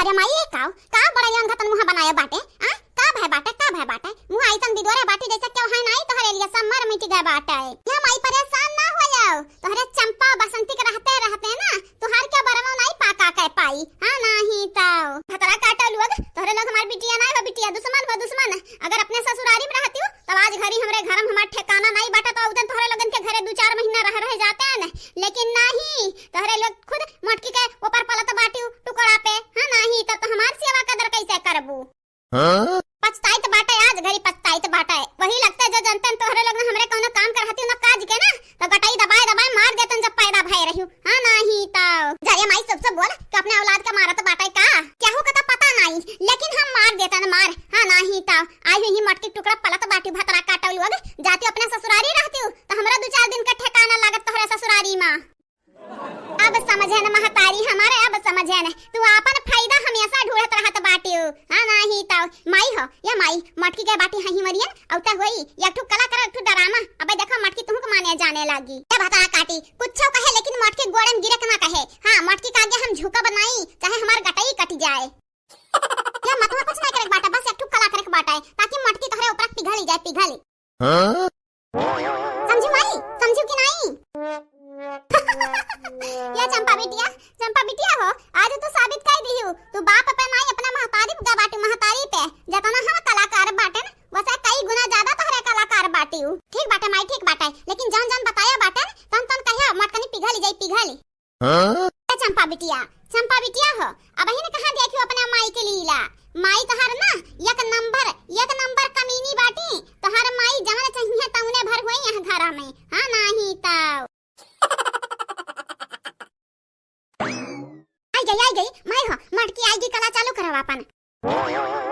अरे माई का बड़ा यंग तन मुहा बनाया बाटे आ का भाई बाटे मुहा आइतन बिदोरे बाटी जैसे क्या है नहीं तोहरे लिए समर मिट गए बाटे या माई परेशान ना हो जाओ तोहरे चंपा बसंती के रहते ना तुहार के बरमो नहीं पाका के पाई हां नहीं ताओ खतरा काटा लोग तोहरे लोग हमार बिटिया नहीं हो बिटिया दुश्मन अगर अपने ससुरारी में रहती हो तब आज घरी हमरे घर में हमार ठिकाना नहीं बाटा तो उधर तोहरे लोगन के घरे 2-4 महीना रह जाते हैं लेकिन नहीं तोहरे लोग खुद मटकी के ऊपर पलट बाटी टुकड़ा पे हां नहीं तो हमार सेवा कदर कैसे करबू पछताई तो बाटा आज घरी पछताई तो बाटा है वही लगता है जो जनतन तोहरे लोग हमरे कोनो काम करहती न काज के ना तो गटाई दबाए मार देतन जब पैदा भय रही हां नहीं तो जरिया माई सब बोल कि अपने औलाद का मारा तो बाटा का क्या हो का पता नहीं लेकिन हम मार देतन मार हां नहीं तो आई ही मटकी टुकड़ा पलट बाटी भतरा काटल लोग जाती अपने ससुरारी रहती तो हमरा 2-4 दिन का ठिकाना लागत तोहरे ससुरारी में अब समझे न महतारी हमारे अब समझे न तू अपन फायदा हमेशा ढूंढत रहत बाटी हां नहीं तो माई हो या माई मटकी के बाटी हही मरियन औता होई या ठु कला कर ठु डरामा अबे देखो मटकी तुमको माने जाने लागी ए भता काटी कुछो कहे लेकिन मटकी गोड़े में गिरक ना कहे हां मटकी का आगे हम झुका बनाई चाहे हमार गटाई कट जाए या मत कुछ नहीं करे बाटा बस एक ठु कला करे बाटा है ताकि मटकी तोहरे ऊपर पिघल जाए हां समझू माई समझू कि नहीं या चंपा बिटिया हो आज तू साबित कर दी हो तू बाप पे नहीं अपना महतारी का बाटी महतारी पे जतना हम कलाकार बाटन वैसे कई गुना ज्यादा तोहरे कलाकार बाटी हूं ठीक बाटे माई ठीक बाटे लेकिन जन बताया बाटन तन कहिया मटकनी पिघली चंपा बिटिया हो अब ही ने कहां देखियो अपने माई के लीला माई तोहर ना एक नंबर कमीनी बाटी तोहर माई जवन चाहिए तउने भर होई यहां घर में हां नहीं तो आई गई माई हो मटकी आएगी कला चालू करवा अपन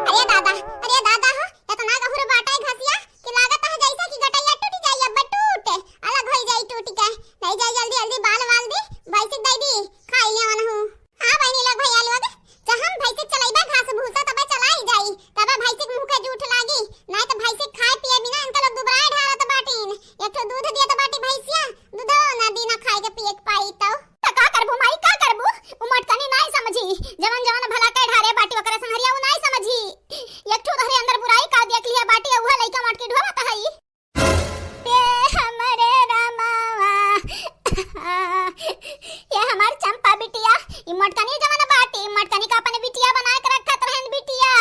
अरे दादा हो इतना गहुर बाटा घसिया कि लागत है जैसे कि गटैया टूट जाई अब टूटे अलग हो जाई टूट के नहीं जाई जल्दी बाल वाल दे भैंस दे दी खाई ले वन हूं हां बहनी लोग भैया लोग जहां भैंस चलाइबा घास भूसा तबे चलाई जाई तबे भैंस के मुंह के जूठ लागी नहीं तो भैंस खाए पिए बिना इनका लोग दुबराए ढालत बाटीन एक तो दूध दिया तो बाटी भैंसिया दूध ना दी ना खाए के पिए के पाई तो का करबू माई का करबू उमटकनी नहीं समझी जवन भला के ढारे बाटी ओकरे संहरिया उ नहीं समझी एक ठो धरे अंदर बुराई का देख लिया बाटी उहा लइका मटकी ढोवत हई पे हमरे रामावा ये हमार चंपा बिटिया ई मटकनी जवन बाटी मटकनी का अपने बिटिया बना के रखत रहन बिटिया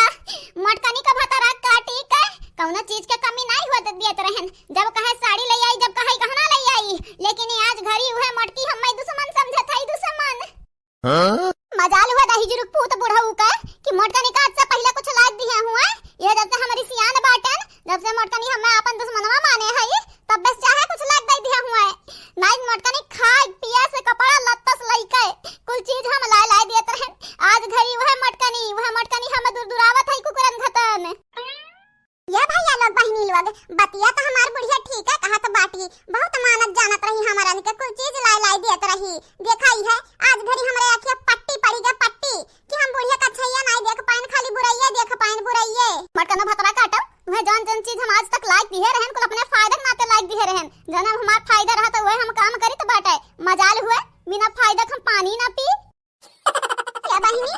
मटकनी का भतरा काटी के कौनो चीज के कमी नहीं होत दियत रहन जब कहे साड़ी ले आई जब कहे गहना ले आई लेकिन आज घरी उहे मटकी हम्मे दुश्मन समझत हई दुश्मन मजाल हुआ दही जुरुक पूत बुढ़ऊ का कि मटकनी का से पहले कुछ लाग दिया हुआ ये जब से हमारी सियान बाटन जब से मटकनी हमें अपन दुश्मनवा माने हई तब बस चाहे कुछ लाग दई दिया हुआ नाइक मटकनी खाए पिया से कपड़ा लत्तस लइके कुल चीज हम लाए देत रहन आज घरी वह मटकनी हम दुरदुरावत हई कुकुरन घतन ये भैया लोग बहनी लोग बतिया तो हमार बुढ़िया ठीक है कहा तो बाटी बहुत मानत जानत रही हमारन के कुछ चीज लाई देत रही देखाई है आज घड़ी हमरे आंखें पट्टी पड़ी गए पट्टी कि हम बुढ़िया का छैया नहीं देख पाइन खाली बुराइये देख पाइन बुराइये मटकनो भतरा काटो वह जौन चीज हम आज तक लाइक दिए रहन कुल अपने फायदा नाते लाइक दिए रहन जन हमार फायदा रहा तो वह हम काम करी तो बाटे मजाल हुए बिना फायदा हम पानी ना पी या बहनी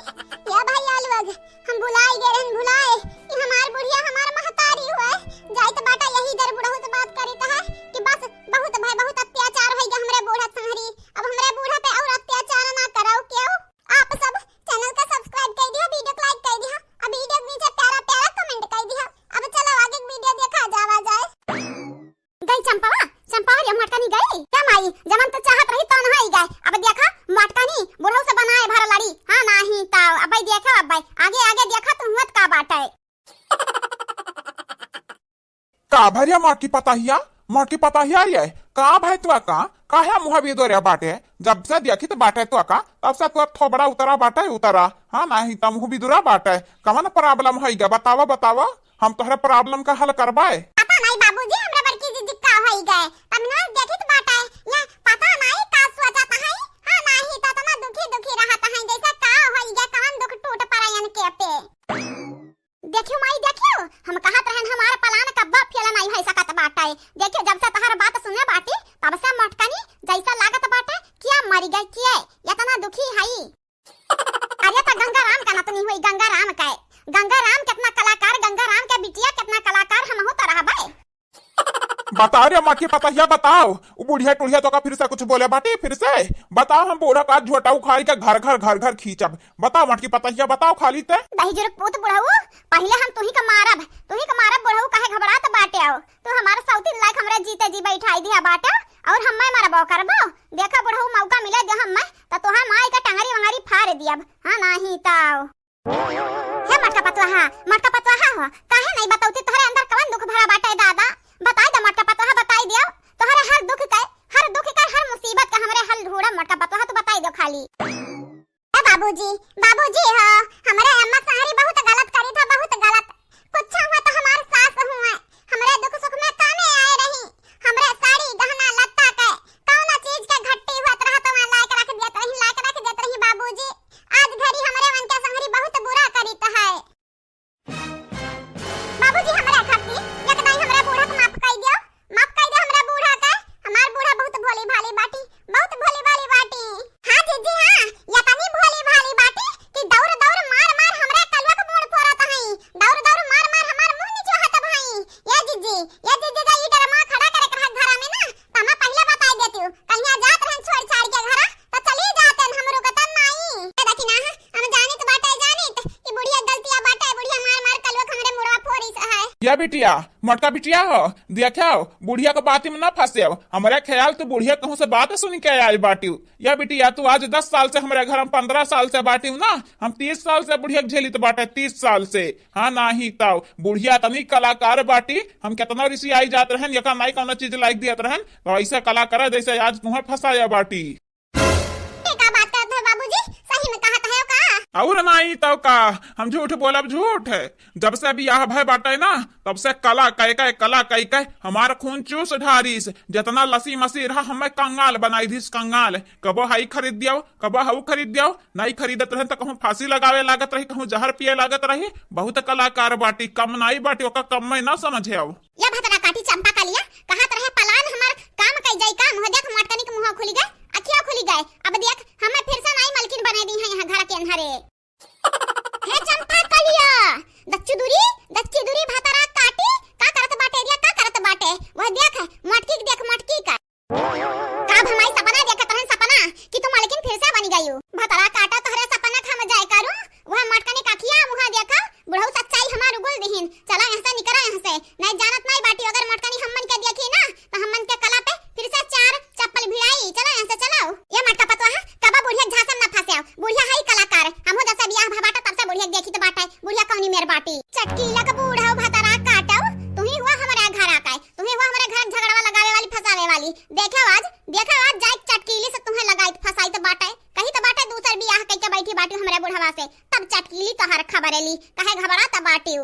या भैया लोग हम बुलाए गए रहन बुलाए कि हमार बुढ़िया हमार महतारी हुए जाई तो बाटा यही दर बुढ़ऊ से बात करी तो है कि बस बहुत अत्याचार होई गया हमरे बूढ़ा संहरी अब हमरे बूढ़ा पे और अत्याचार ना कराओ क्यों आप सब चैनल का सब्सक्राइब कर दियो वीडियो को लाइक कर दियो अब वीडियो के नीचे प्यारा कमेंट कर दियो अब चलो आगे वीडियो देखा जाए गई चंपा ये मटकनी गई क्या माई जमन तो चाहत रही तो नहीं गए अब देखा मटकनी बुढ़ऊ से बनाए भर लड़ी हां नहीं तो अब देखा अब आगे देखा तुम मत का बात है का भरिया मटकी पताहिया ये का भाई तू का है मुहा भी दोरे बाटे जब से देखी तो बाटे तो का तब से तू थोबड़ा उतरा हां नहीं त मुह भी दुरा बाटे कवन प्रॉब्लम है गा बतावा हम तोहरे प्रॉब्लम का हल करबाए पता नहीं बाबूजी हमरा बड़की जी का होई गए तब ना देखी तो बाटे या पता नहीं का सोचत है हां नहीं त तना दुखी रहत है जैसे का होई गए कवन दुख टूट परायन के पे देखियो माई देखियो हम कहत रहन हमार पलान कब्बा फेला नहीं है सकत बाटे देखियो जब से तहर बात सुने बाटी तब से मटकनी जैसा लागत बाटे क्या मर गई किए इतना दुखी हई अरे त गंगा राम का नतनी नहीं हुई गंगाराम का। गंगाराम कितना कलाकार, गंगाराम का बिटिया कितना कलाकार, हम हो तरह बे। बताओ रे मटकी पतहिया, बताओ वो बुढ़िया टुढ़िया तो का फिर से कुछ बोले बाटी, फिर से बताओ। हम बूढ़ा का झोटा उखाड़ के घर घर घर घर खींचब। बताओ मटकी पतहिया, बताओ खाली ते दही जुरक पोत बुढ़ऊ, पहले हम तुही का मारब बुढ़ऊ, काहे घबरात बाटे आओ। तू हमारा सौती लायक हमरे जीते जी बैठाई दिया बाटे और हम मारबो करबो। देखा बुढ़ऊ मौका मिले जो हम त तोहार माई का टंगरी वंगरी फाड़ दियब। हां नहीं ताओ हे मटका पतवाहा हो, काहे नहीं बताउती तोहरे अंदर कवन दुख भरा बाटे दादा। बताई द मटका पतवाहा, बताई दियो तोहरे हर दुख का हर मुसीबत का हमरे हल ढूंढा मटका पतवाहा, तो बताई दो खाली। ए बाबूजी हो, हमरे अम्मा सारी बहुत गलत करी था, बहुत गलत। कुछ हुआ तो हमार सास हुआ, हमरे दुख सुख में कामे आए रही। हमरे साड़ी गहना लत्ता के कौन चीज के घट्टी होत रहा तो लायक रख देत रही बाबूजी। आज घड़ी हमरे मन के संगरी बहुत बुरा करी त है। बाबूजी हमरे खाती एक दाई हमरे बूढ़ा को माफ कर दियो हमरे बूढ़ा के। हमार बूढ़ा बहुत भोली भाली बाटी, बहुत भोली भाली बाटी। हां जीजी हां, या तनी भोली भाली बाटी कि दौड़ दौड़ मार मार हमरे कलवा को मोड़ फोड़त हई। दौड़ दौड़ मार मार हमार मुंह नीचे हट भाई। ये जीजी जा ई डरमा खड़ा करे कर घर में ना, तमा पहले बता देती हूं। कहिया जात रहन छोड़ छाड़ के घर त चली जातन, हमरो कतन नहीं। देखी ना हम जानित बाटे कि बुढ़िया गलतियां बाटे, बुढ़िया मार मार कलवा हमरे मुड़वा फोड़ी है। या बिटिया, मटका बिटिया हो, देखो बुढ़िया के बात में ना फंसे। हमारे ख्याल तो बुढ़िया कहूं से बात सुन के आई बाटी। या बिटिया तू आज 10 साल से हमारे घर में 15 साल से बाटी ना, हम 30 साल से बुढ़िया झेली तो बाटे 30 साल से। हाँ नहीं ताऊ बुढ़िया तनी कलाकार बाटी, हम कितना ऋषि आई जाते रहन, यका नहीं कौन चीज लाइक दियत रहन, तो ऐसा कलाकार जैसे आज तुम्हें फंसाया बाटी। और नहीं तो का हम झूठ बोलब, झूठ है। जब से अभी यह भय बाटे ना, तब से कला कई हमारा खून चूस ढारीस। जितना लसी मसी रहा हमें कंगाल बनाई दीस, कंगाल। कबो हाई खरीद दियो, कबो हाउ खरीद दियो, नहीं खरीदत रहे तो कहूँ फांसी लगावे लागत रही, कहूँ जहर पिए लागत रही। बहुत कलाकार बाटी, कम नहीं बाटी, ओका कम में ना समझे। अब या भतरा काटी चंपा कालिया कहत रहे पलान हमार काम कई जाई, काम हो देख मटकनी के मुंह खुली गए, अखियां खुली गए। अब देख हमें फिर से नई मालकिन बना दी है यहाँ घर के अंधारे। हे चंपा कालिया दच्ची दूरी भतरा काटी का करत बाटे दिया, का करत बाटे वह देख मटकी का हमारी सपना देखत रहन, सपना कि तू मालकिन फिर से बनी गई। भतरा काटा तोहरे सपना हम जाय करू, वह मटकनी काखिया मुहा देखा बुढ़ऊ सच्चाई हमार उगल दिहिन। चला यहां से निकरा, यहां से नहीं जानत नहीं बाटी। अगर मटकनी हमन के देखी ना तो हमन के कला पे फिर से 4 चप्पल भिड़ाई। चला यहां से चलाओ। ये मटका पतवाहा कबा बुढ़िया झांसन ना फंसे। बुढ़िया है कलाकार, हमहु दस बियाह भबाटा तब से बुढ़िया देखी तो बाटा बुढ़िया कौनी मेर बाटी। चटकीला का बूढ़ा भतरा काटो, तुही हुआ हमारे घर आका, तुही हुआ हमारे घर झगड़वा लगावे वाली, फसावे वाली। देखो आज जाए चटकीली से तुम्हें लगाई फसाई तो बाटा कहीं तो बाटा दूसर बियाह कई के बैठी बाटी हमरे बुढ़वा से, तब चटकीली तोहर खबर एली, काहे घबरा त बाटी।